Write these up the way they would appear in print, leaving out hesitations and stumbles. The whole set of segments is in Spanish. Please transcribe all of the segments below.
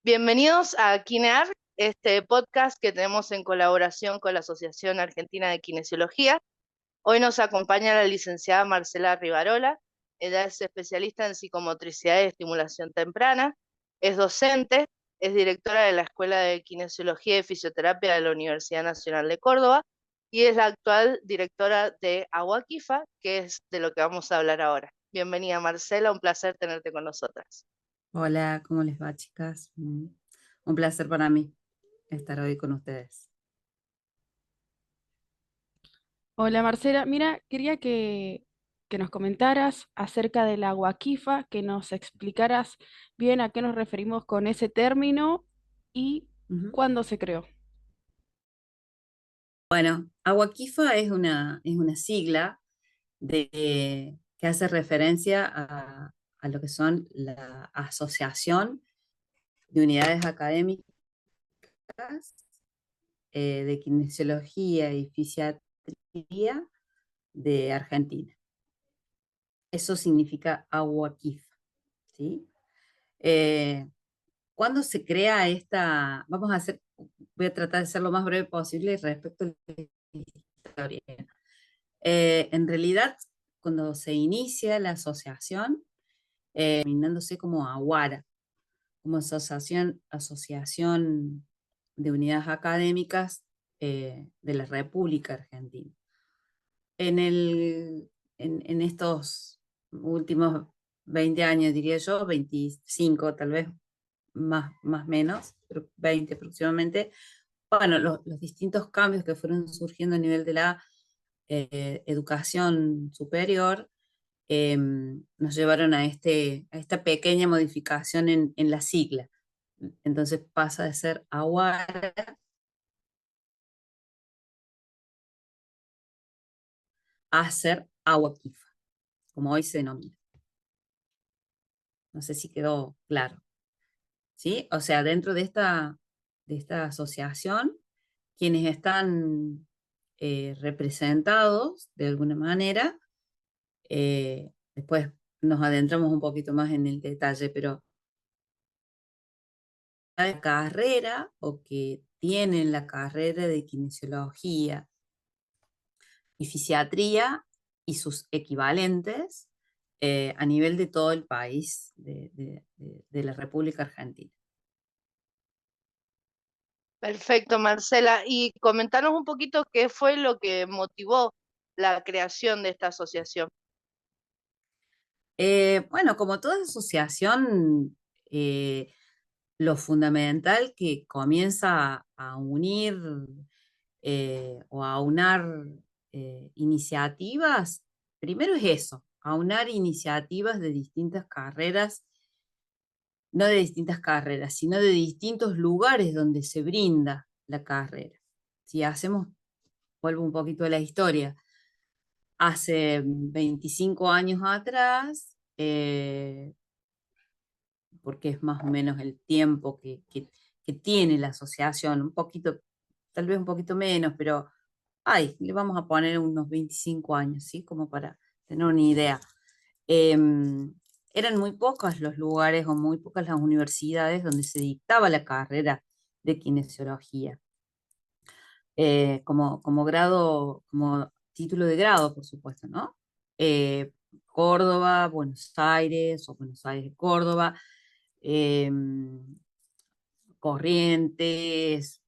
Bienvenidos a KineArt, este podcast que tenemos en colaboración con la Asociación Argentina de Kinesiología. Hoy nos acompaña la licenciada Marcela Rivarola. Ella es especialista en psicomotricidad y estimulación temprana, es docente, es directora de la Escuela de Kinesiología y Fisioterapia de la Universidad Nacional de Córdoba y es la actual directora de Aguaquifa, que es de lo que vamos a hablar ahora. Bienvenida, Marcela, un placer tenerte con nosotras. Hola, ¿cómo les va, chicas? Un placer para mí estar hoy con ustedes. Hola Marcela, mira, quería que nos comentaras acerca de la Huaquifa, que nos explicaras bien a qué nos referimos con ese término y Ujú. cuándo se creó. Bueno, Aguaquifa es una sigla que hace referencia a lo que son la Asociación de Unidades Académicas de Kinesiología y Fisiatría de Argentina. Eso significa Aguaquifa, ¿sí? Eh, ¿Cuándo se crea esta? Voy a tratar de ser lo más breve posible respecto a la historia. En realidad, cuando se inicia la asociación, denominándose como AUARA, como Asociación de Unidades Académicas de la República Argentina. En, el, en estos últimos 20 años, diría yo, 25 tal vez, más menos, pero 20 aproximadamente, bueno, los distintos cambios que fueron surgiendo a nivel de la educación superior nos llevaron a esta pequeña modificación en la sigla. Entonces pasa de ser AUARA a ser Aguaquifa, como hoy se denomina. No sé si quedó claro, ¿sí? O sea, dentro de esta asociación, quienes están representados de alguna manera. Después nos adentramos un poquito más en el detalle, pero la carrera o que tienen la carrera de kinesiología y fisiatría y sus equivalentes a nivel de todo el país de la República Argentina. Perfecto, Marcela. Y comentanos un poquito qué fue lo que motivó la creación de esta asociación. Bueno, como toda asociación, lo fundamental que comienza a unir o aunar iniciativas, primero es eso, aunar iniciativas de distintas carreras, no de distintas carreras, sino de distintos lugares donde se brinda la carrera. Si hacemos, vuelvo un poquito a la historia, hace 25 años atrás, porque es más o menos el tiempo que tiene la asociación, un poquito, tal vez un poquito menos, pero le vamos a poner unos 25 años, ¿sí? Como para tener una idea. Eran muy pocos los lugares o muy pocas las universidades donde se dictaba la carrera de kinesiología. Como grado, como título de grado, por supuesto, ¿no? Córdoba, Buenos Aires o Buenos Aires, Córdoba, eh, Corrientes,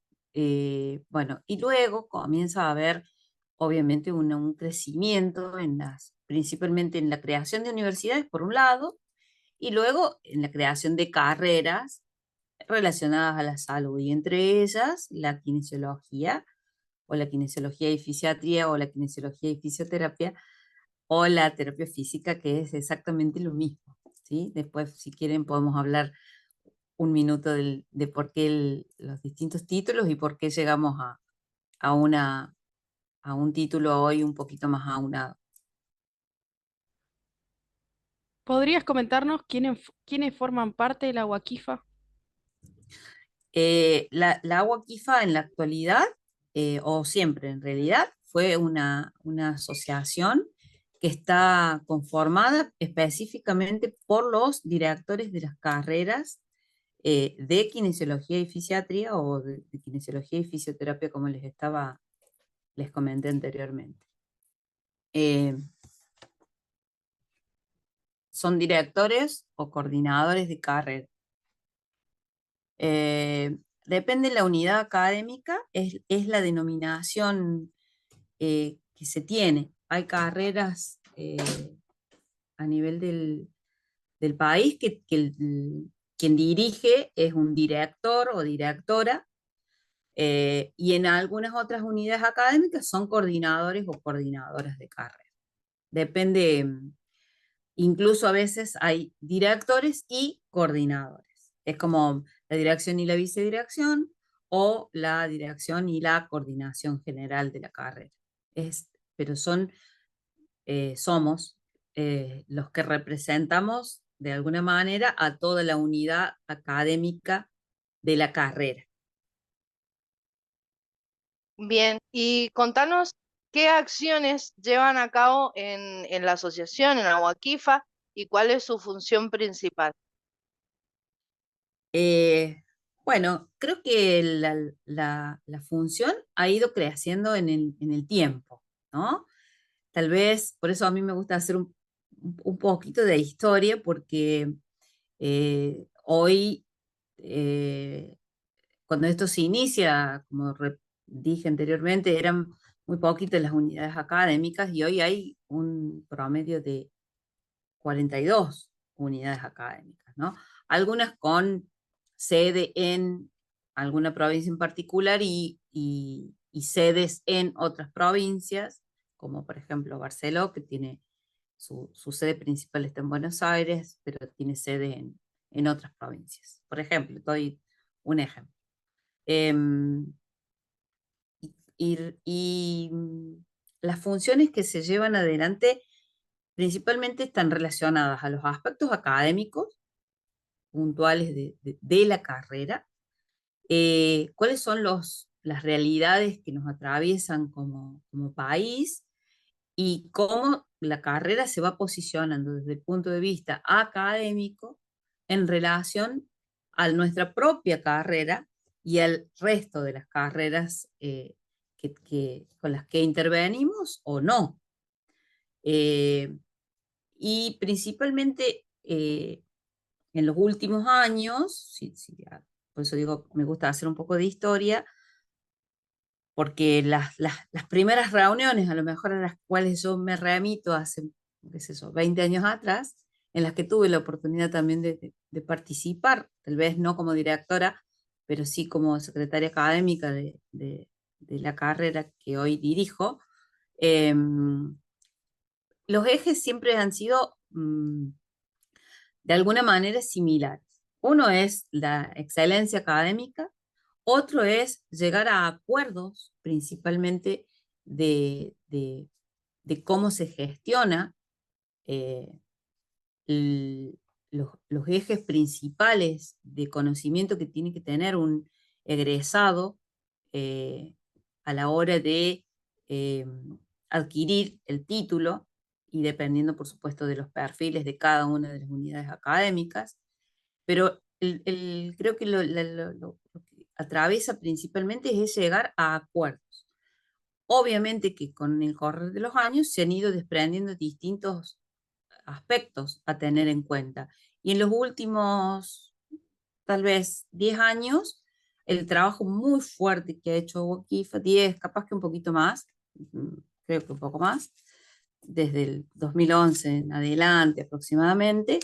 bueno, y luego comienza a haber obviamente un crecimiento principalmente en la creación de universidades por un lado, y luego en la creación de carreras relacionadas a la salud, y entre ellas la kinesiología, o la kinesiología y fisiatría, o la kinesiología y fisioterapia, o la terapia física, que es exactamente lo mismo, ¿sí? Después, si quieren, podemos hablar un minuto de por qué los distintos títulos y por qué llegamos a, una, a un título hoy un poquito más aunado. ¿Podrías comentarnos quiénes forman parte de la Huaquifa? La Agua Quifa en la actualidad, o siempre en realidad, fue una asociación que está conformada específicamente por los directores de las carreras de kinesiología y fisiatría, o de kinesiología y fisioterapia, como les comenté anteriormente. Son directores o coordinadores de carrera. Depende de la unidad académica, es la denominación que se tiene. Hay carreras a nivel del país quien dirige es un director o directora, y en algunas otras unidades académicas son coordinadores o coordinadoras de carrera. Depende, incluso a veces hay directores y coordinadores. Es como la dirección y la vicedirección, o la dirección y la coordinación general de la carrera. Pero somos los que representamos de alguna manera a toda la unidad académica de la carrera. Bien, y contanos qué acciones llevan a cabo en la asociación, en Aguaquifa, y cuál es su función principal. Bueno, creo que la función ha ido creciendo en el tiempo, ¿no? Tal vez, por eso a mí me gusta hacer un poquito de historia, porque hoy, cuando esto se inicia, como dije anteriormente, eran muy poquitas las unidades académicas, y hoy hay un promedio de 42 unidades académicas, ¿no? Algunas con sede en alguna provincia en particular, y sedes en otras provincias, como por ejemplo Barceló, que tiene su sede principal está en Buenos Aires, pero tiene sede en otras provincias. Por ejemplo, doy un ejemplo. Em, y las funciones que se llevan adelante principalmente están relacionadas a los aspectos académicos puntuales de la carrera, cuáles son las realidades que nos atraviesan como país, y cómo la carrera se va posicionando desde el punto de vista académico en relación a nuestra propia carrera y al resto de las carreras con las que intervenimos o no. Y principalmente en los últimos años, por eso digo, me gusta hacer un poco de historia, porque las primeras reuniones, a lo mejor a las cuales yo me remito hace, qué sé yo, 20 años atrás, en las que tuve la oportunidad también de participar, tal vez no como directora, pero sí como secretaria académica de la carrera que hoy dirijo. Los ejes siempre han sido de alguna manera similares. Uno es la excelencia académica, otro es llegar a acuerdos, principalmente de cómo se gestiona eh, los ejes principales de conocimiento que tiene que tener un egresado eh, a la hora de eh, adquirir el título, y dependiendo, por supuesto, de los perfiles de cada una de las unidades académicas. Pero creo que lo que atraviesa principalmente es llegar a acuerdos. Obviamente que con el correr de los años se han ido desprendiendo distintos aspectos a tener en cuenta. Y en los últimos, tal vez 10 años, el trabajo muy fuerte que ha hecho Wokifa, 10, capaz que un poquito más, creo que un poco más, desde el 2011 en adelante aproximadamente,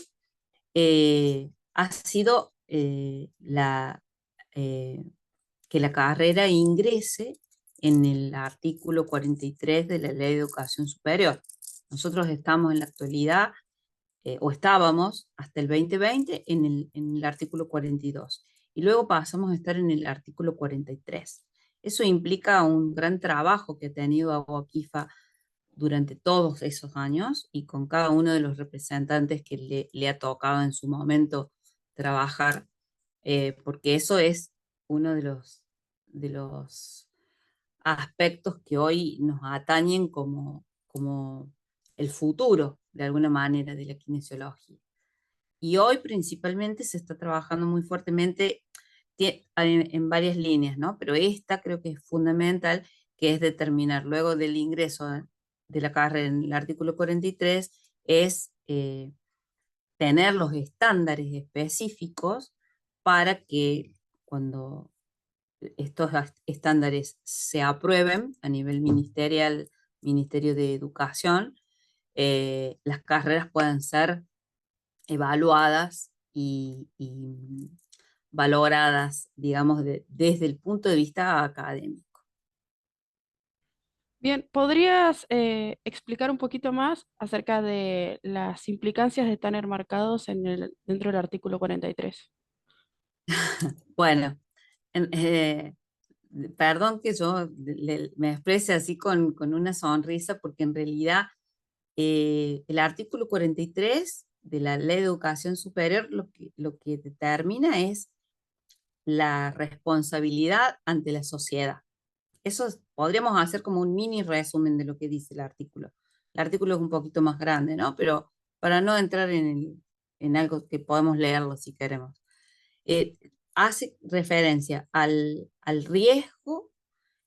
ha sido que la carrera ingrese en el artículo 43 de la Ley de Educación Superior. Nosotros estamos en la actualidad, o estábamos hasta el 2020 en el artículo 42, y luego pasamos a estar en el artículo 43. Eso implica un gran trabajo que ha tenido Aguaquifa durante todos esos años, y con cada uno de los representantes que le ha tocado en su momento trabajar, porque eso es uno de los aspectos que hoy nos atañen como el futuro, de alguna manera, de la kinesiología. Y hoy principalmente se está trabajando muy fuertemente en varias líneas, ¿no? Pero esta creo que es fundamental, que es determinar luego del ingreso de la carrera en el artículo 43, es tener los estándares específicos para que cuando estos estándares se aprueben a nivel ministerial, Ministerio de Educación, las carreras puedan ser evaluadas y valoradas, digamos, desde el punto de vista académico. Bien, ¿podrías explicar un poquito más acerca de las implicancias de estar enmarcados dentro del artículo 43? Bueno, en- eh, perdón que yo me exprese así con una sonrisa, porque en realidad el artículo 43 de la Ley de Educación Superior lo que determina es la responsabilidad ante la sociedad. Podríamos hacer como un mini resumen de lo que dice el artículo. El artículo es un poquito más grande, ¿no? Pero para no entrar en algo que podemos leerlo si queremos. Eh, Hace referencia al riesgo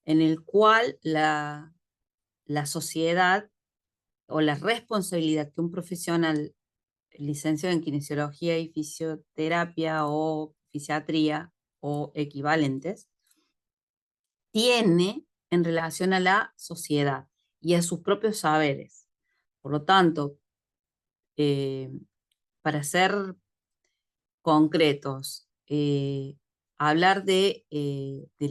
en el cual la sociedad o la responsabilidad que un profesional licenciado en kinesiología y fisioterapia o fisiatría o equivalentes tiene en relación a la sociedad y a sus propios saberes. Por lo tanto, eh, para ser concretos, hablar del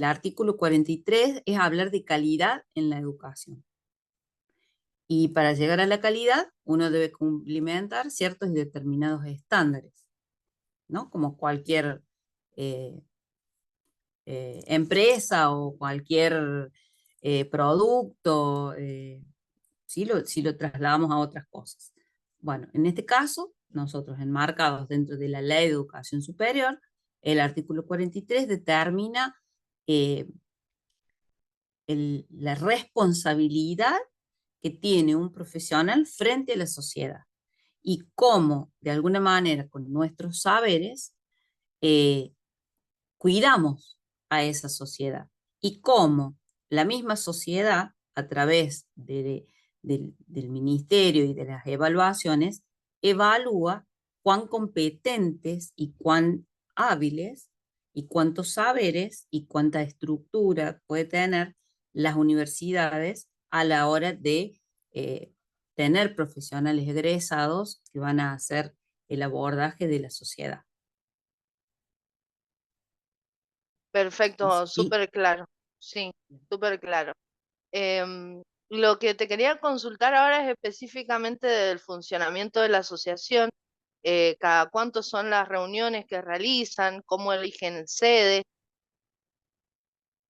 artículo 43 es hablar de calidad en la educación. Y para llegar a la calidad, uno debe cumplimentar ciertos y determinados estándares, ¿no? Como cualquier eh, empresa o cualquier producto, si lo trasladamos a otras cosas. Bueno, en este caso, nosotros enmarcados dentro de la Ley de Educación Superior, el artículo 43 determina eh, la responsabilidad que tiene un profesional frente a la sociedad y cómo, de alguna manera, con nuestros saberes, eh, cuidamos a esa sociedad y cómo la misma sociedad, a través del ministerio y de las evaluaciones, evalúa cuán competentes y cuán hábiles y cuántos saberes y cuánta estructura puede tener las universidades a la hora de tener profesionales egresados que van a hacer el abordaje de la sociedad. No sé Perfecto, si- súper claro. Sí, súper claro. Lo que te quería consultar ahora es específicamente del funcionamiento de la asociación. Cada cuánto son las reuniones que realizan, cómo eligen sede.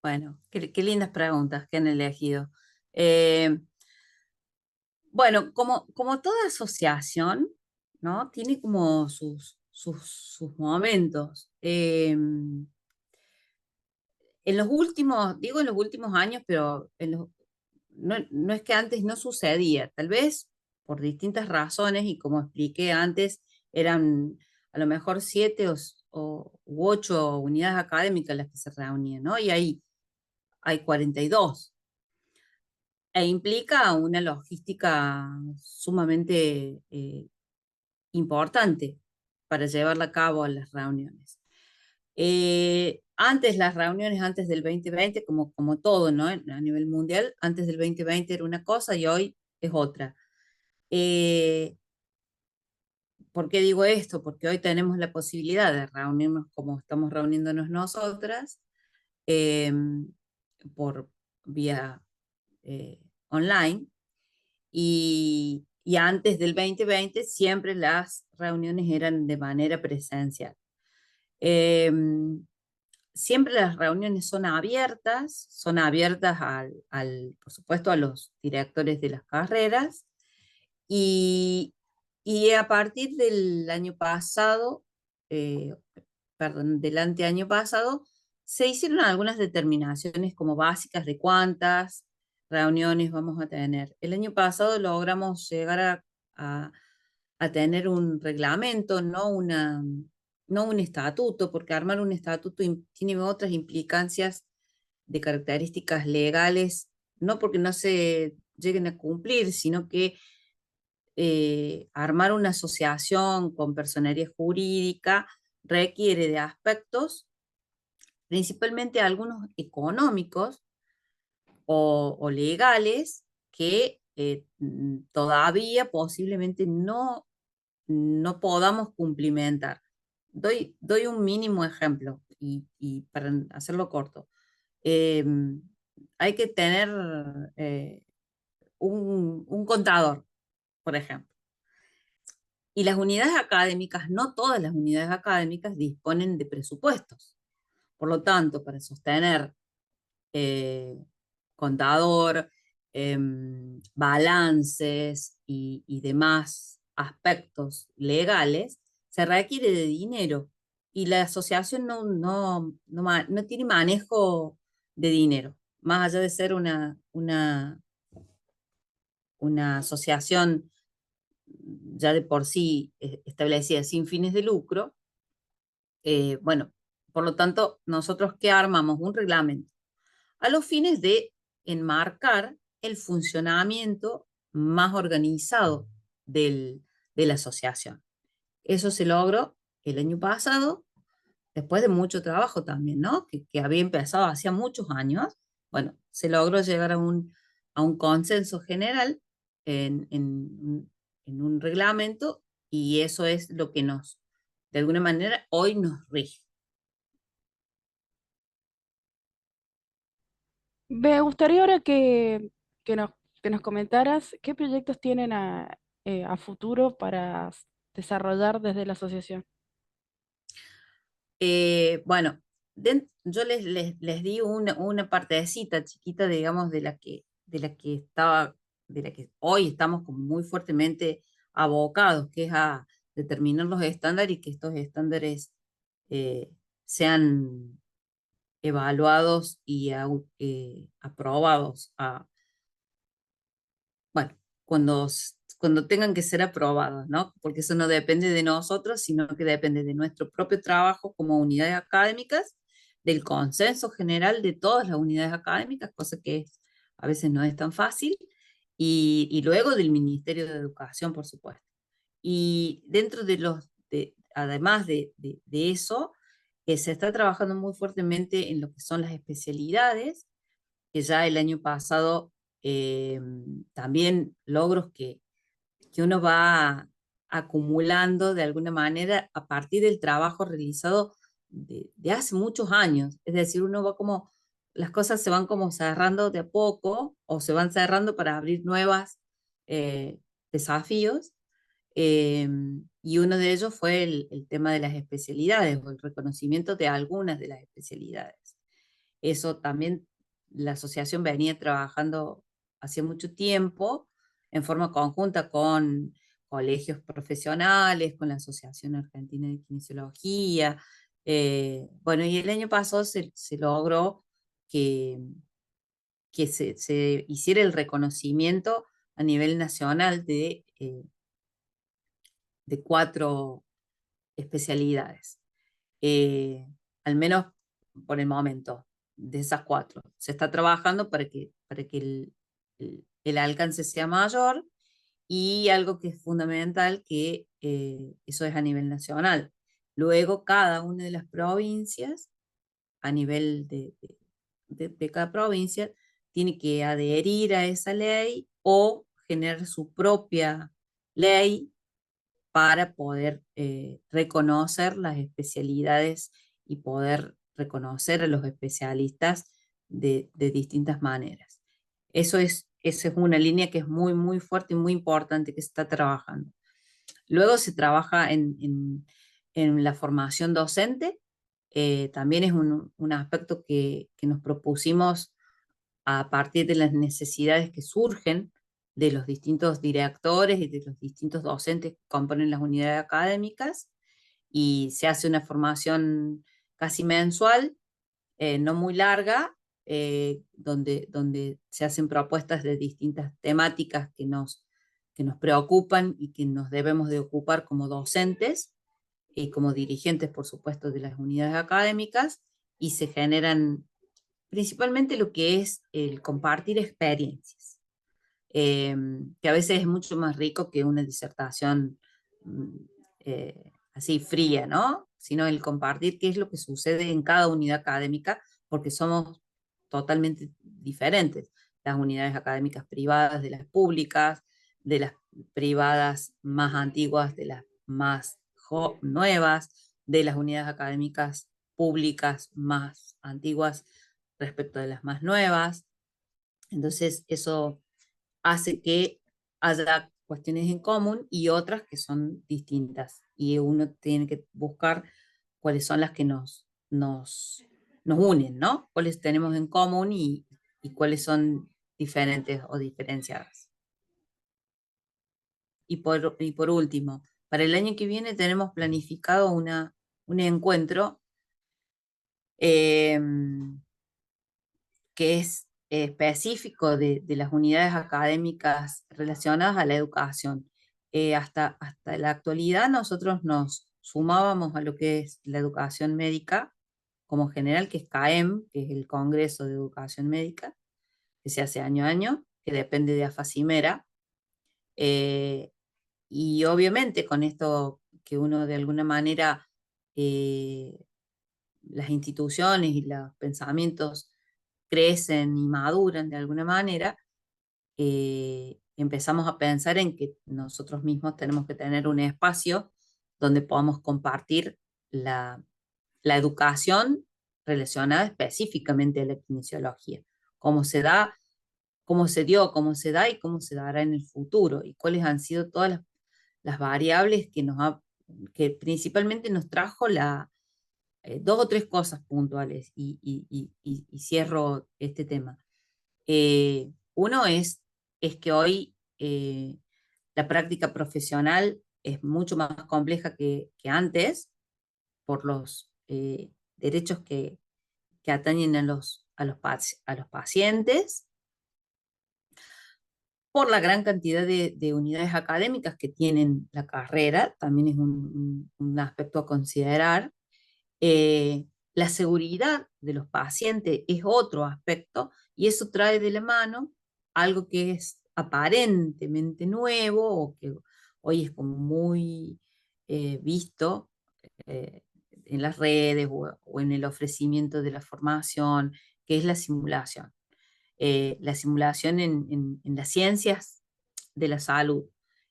Bueno, qué lindas preguntas que han elegido. Eh, bueno, como toda asociación, ¿no? Tiene como sus momentos. En los últimos, digo en los últimos años, pero no es que antes no sucedía, tal vez por distintas razones, y como expliqué antes, eran a lo mejor 7 u 8 unidades académicas las que se reunían, ¿no? Y ahí hay 42. E implica una logística sumamente importante para llevarla a cabo en las reuniones. Antes las reuniones, antes del 2020, como todo, ¿no? A nivel mundial, antes del 2020 era una cosa y hoy es otra. Eh, ¿Por qué digo esto? Porque hoy tenemos la posibilidad de reunirnos como estamos reuniéndonos nosotras, eh, por vía online. Y antes del 2020 siempre las reuniones eran de manera presencial. Eh, Siempre las reuniones son abiertas por supuesto, a los directores de las carreras y, y a partir del año pasado, eh, perdón, del anteaño pasado, se hicieron algunas determinaciones como básicas de cuántas reuniones vamos a tener. El año pasado logramos llegar a a tener un reglamento, no un estatuto, porque armar un estatuto tiene otras implicancias de características legales, no porque no se lleguen a cumplir, sino que armar una asociación con personería jurídica requiere de aspectos, principalmente algunos económicos o legales, que todavía posiblemente no podamos cumplimentar. Doy un mínimo ejemplo y para hacerlo corto. Eh, Hay que tener un contador, por ejemplo. Y las unidades académicas, no todas las unidades académicas disponen de presupuestos. Por lo tanto, para sostener eh, contador, balances y demás aspectos legales, se requiere de dinero y la asociación no tiene manejo de dinero, más allá de ser una asociación ya de por sí establecida sin fines de lucro. Bueno, por lo tanto, nosotros ¿qué armamos? Un reglamento a los fines de enmarcar el funcionamiento más organizado de la asociación. Eso se logró el año pasado, después de mucho trabajo también, ¿no? Que había empezado hacía muchos años. Bueno, se logró llegar a un consenso general en un reglamento, y eso es lo que de alguna manera, hoy nos rige. Me gustaría ahora que nos, que nos comentaras qué proyectos tienen a futuro para desarrollar desde la asociación. Bueno, yo les di una partecita chiquita, digamos, de la que hoy estamos como muy fuertemente abocados, que es a determinar los estándares y que estos estándares eh, sean evaluados y aprobados bueno, cuando tengan que ser aprobados, ¿no? Porque eso no depende de nosotros, sino que depende de nuestro propio trabajo como unidades académicas, del consenso general de todas las unidades académicas, cosa que a veces no es tan fácil, y luego del Ministerio de Educación, por supuesto. Y dentro además de eso, se está trabajando muy fuertemente en lo que son las especialidades, que ya el año pasado eh, también logros que uno va acumulando de alguna manera a partir del trabajo realizado de hace muchos años. Es decir, uno va como, las cosas se van como cerrando de a poco o se van cerrando para abrir nuevos desafíos. eh, y uno de ellos fue el tema de las especialidades o el reconocimiento de algunas de las especialidades. Eso también la asociación venía trabajando hace mucho tiempo en forma conjunta con colegios profesionales, con la Asociación Argentina de Kinesiología. Bueno, y el año pasado se logró que, que se hiciera el reconocimiento a nivel nacional de 4 especialidades. eh, Al menos por el momento, de esas 4. Se está trabajando para que el alcance sea mayor, y algo que es fundamental, que eso es a nivel nacional. Luego, cada una de las provincias, a nivel de cada provincia, tiene que adherir a esa ley o generar su propia ley para poder reconocer las especialidades y poder reconocer a los especialistas de distintas maneras. Esa es una línea que es muy, muy fuerte y muy importante que se está trabajando. Luego se trabaja en la formación docente. También es un aspecto que nos propusimos a partir de las necesidades que surgen de los distintos directores y de los distintos docentes que componen las unidades académicas, y se hace una formación casi mensual, no muy larga, donde se hacen propuestas de distintas temáticas que nos preocupan y que nos debemos de ocupar como docentes y como dirigentes, por supuesto, de las unidades académicas, y se generan principalmente lo que es el compartir experiencias, que a veces es mucho más rico que una disertación mm, así fría, ¿no? Sino el compartir qué es lo que sucede en cada unidad académica, porque somos totalmente diferentes. Las unidades académicas privadas de las públicas, de las privadas más antiguas, de las más nuevas, de las unidades académicas públicas más antiguas respecto de las más nuevas. Entonces, eso hace que haya cuestiones en común y otras que son distintas. Y uno tiene que buscar cuáles son las que nos unen, ¿no? Cuáles tenemos en común y cuáles son diferentes o diferenciadas. Y por último, para el año que viene tenemos planificado un encuentro eh, que es específico de las unidades académicas relacionadas a la educación. Hasta la actualidad nosotros nos sumábamos a lo que es la educación médica como general, que es CAEM, que es el Congreso de Educación Médica, que se hace año a año, que depende de AFACIMERA. Eh, y obviamente con esto que uno de alguna manera, eh, las instituciones y los pensamientos crecen y maduran de alguna manera, empezamos a pensar en que nosotros mismos tenemos que tener un espacio donde podamos compartir la educación relacionada específicamente a la kinesiología, cómo se da, cómo se dio, cómo se da y cómo se dará en el futuro, y cuáles han sido todas las variables que principalmente nos trajo dos o tres cosas puntuales, y cierro este tema. Uno es que hoy la práctica profesional es mucho más compleja que antes por los derechos que atañen a los pacientes, por la gran cantidad de unidades académicas que tienen la carrera, también es un aspecto a considerar. La seguridad de los pacientes es otro aspecto, y eso trae de la mano algo que es aparentemente nuevo o que hoy es como muy visto eh, en las redes o en el ofrecimiento de la formación, que es la simulación. La simulación en las ciencias de la salud.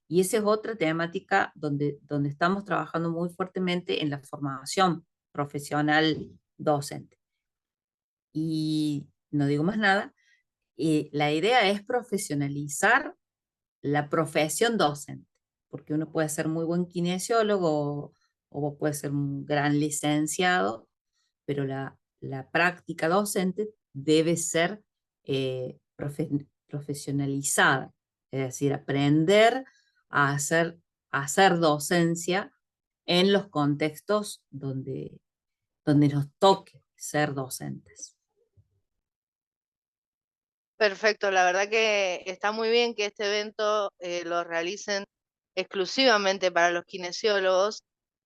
Y esa es otra temática donde estamos trabajando muy fuertemente en la formación profesional docente. Y no digo más nada, la idea es profesionalizar la profesión docente, porque uno puede ser muy buen kinesiólogo o puede ser un gran licenciado, pero la práctica docente debe ser profesionalizada, es decir, aprender a hacer docencia en los contextos donde nos toque ser docentes. Perfecto, la verdad que está muy bien que este evento lo realicen exclusivamente para los kinesiólogos,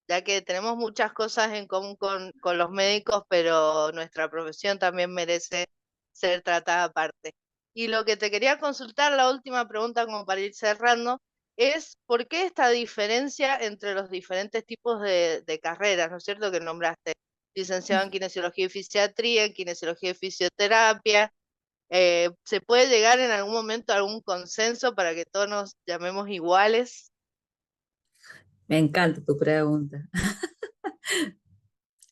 ya que tenemos muchas cosas en común con los médicos, pero nuestra profesión también merece ser tratada aparte. Y lo que te quería consultar, la última pregunta como para ir cerrando, es ¿por qué esta diferencia entre los diferentes tipos de carreras? ¿No es cierto que nombraste licenciado en kinesiología y fisiatría, en kinesiología y fisioterapia? ¿Se puede llegar en algún momento a algún consenso para que todos nos llamemos iguales? Me encanta tu pregunta.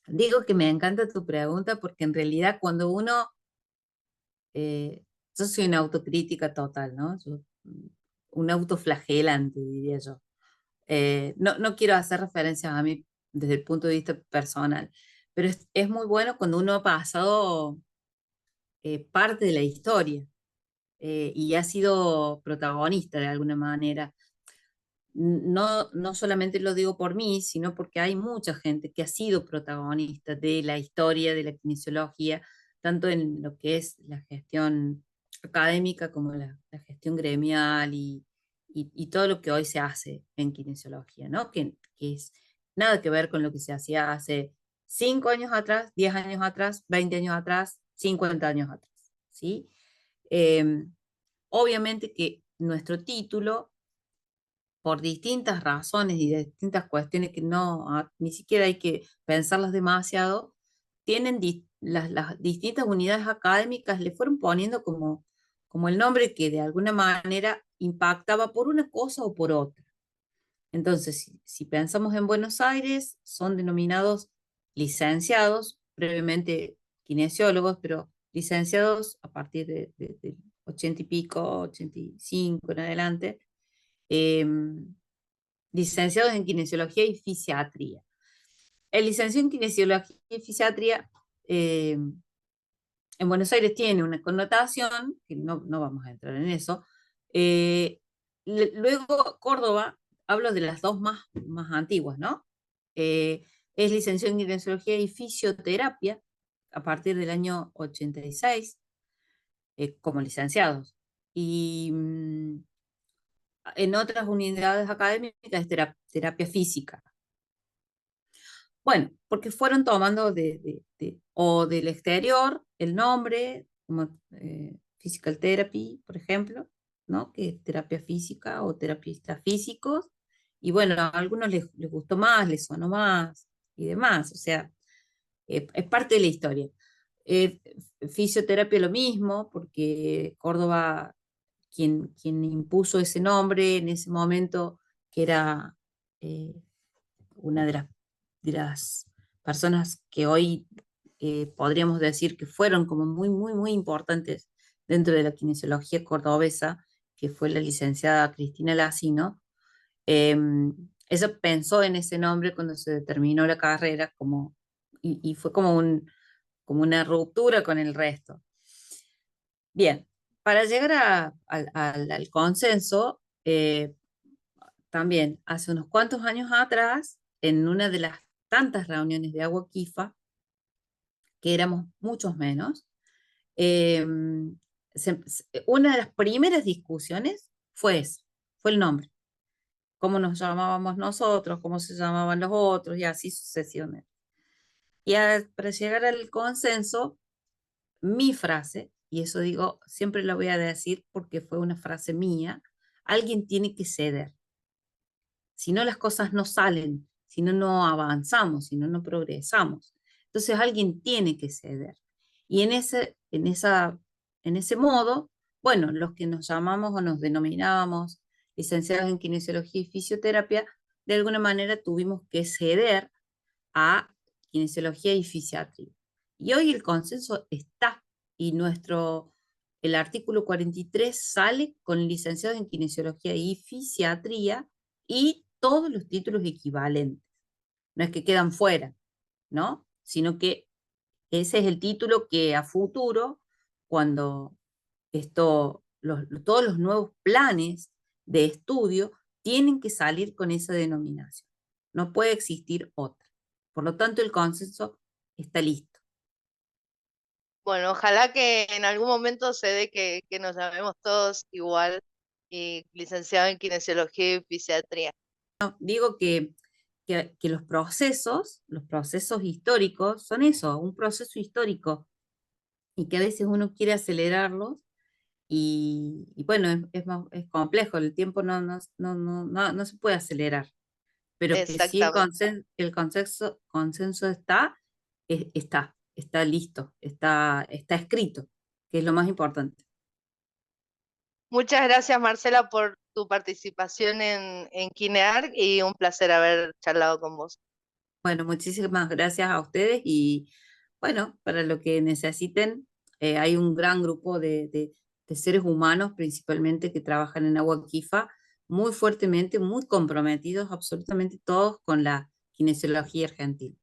Digo que me encanta tu pregunta porque en realidad cuando yo soy una autocrítica total, ¿no? Un autoflagelante, diría yo. No quiero hacer referencias a mí desde el punto de vista personal, pero es muy bueno cuando uno ha pasado parte de la historia y ha sido protagonista de alguna manera. No solamente lo digo por mí, sino porque hay mucha gente que ha sido protagonista de la historia de la kinesiología, tanto en lo que es la gestión académica como la gestión gremial y todo lo que hoy se hace en kinesiología, ¿no? Que es nada que ver con lo que se hacía hace 5 años atrás, 10 años atrás, 20 años atrás, 50 años atrás, ¿sí? Obviamente que nuestro título, por distintas razones y de distintas cuestiones que no, ni siquiera hay que pensarlas demasiado, tienen las distintas unidades académicas le fueron poniendo como el nombre que de alguna manera impactaba por una cosa o por otra. Entonces, si pensamos en Buenos Aires, son denominados licenciados, previamente kinesiólogos, pero licenciados a partir del 80 y pico, 85 en adelante, licenciados en kinesiología y fisiatría. El licenciado en kinesiología y fisiatría en Buenos Aires tiene una connotación, que no vamos a entrar en eso. Luego, Córdoba, hablo de las dos más antiguas, ¿no? Es licenciado en kinesiología y fisioterapia a partir del año 86, como licenciados. Y en otras unidades académicas es terapia física. Bueno, porque fueron tomando o del exterior el nombre, como physical therapy, por ejemplo, ¿no? Que es terapia física o terapistas físicos. Y bueno, a algunos les gustó más, les sonó más y demás. O sea, es parte de la historia. Fisioterapia lo mismo, porque Córdoba, quien impuso ese nombre en ese momento, que era una de las personas que hoy podríamos decir que fueron como muy, muy, muy importantes dentro de la kinesiología cordobesa, que fue la licenciada Cristina Lacino. Ella pensó en ese nombre cuando se determinó la carrera y fue como una ruptura con el resto. Bien, para llegar al consenso, también hace unos cuantos años atrás, en una de las tantas reuniones de Agua Kifa, que éramos muchos menos, eh, una de las primeras discusiones fue eso, fue el nombre. Cómo nos llamábamos nosotros, cómo se llamaban los otros, y así sucesivamente. Y para llegar al consenso, mi frase, y eso digo, siempre lo voy a decir porque fue una frase mía, alguien tiene que ceder. Si no, las cosas no salen, si no, no avanzamos, si no, no progresamos. Entonces alguien tiene que ceder. Y en ese modo, bueno, los que nos llamamos o nos denominábamos licenciados en kinesiología y fisioterapia, de alguna manera tuvimos que ceder a kinesiología y fisiatría. Y hoy el consenso está, y el artículo 43 sale con licenciados en kinesiología y fisiatría y todos los títulos equivalentes. No es que quedan fuera, ¿no? Sino que ese es el título que a futuro, cuando todos los nuevos planes de estudio tienen que salir con esa denominación. No puede existir otra. Por lo tanto, el consenso está listo. Bueno, ojalá que en algún momento se dé que nos llamemos todos igual y licenciado en kinesiología y fisiatría. Digo que los procesos históricos son eso, un proceso histórico, y que a veces uno quiere acelerarlos y bueno, es complejo, el tiempo no se puede acelerar, pero que si Exactamente. el consenso está listo, está escrito, que es lo más importante. Muchas gracias, Marcela, por tu participación en KineArc y un placer haber charlado con vos. Bueno, muchísimas gracias a ustedes y bueno, para lo que necesiten, hay un gran grupo de seres humanos principalmente que trabajan en Agua Kifa muy fuertemente, muy comprometidos absolutamente todos con la kinesiología argentina.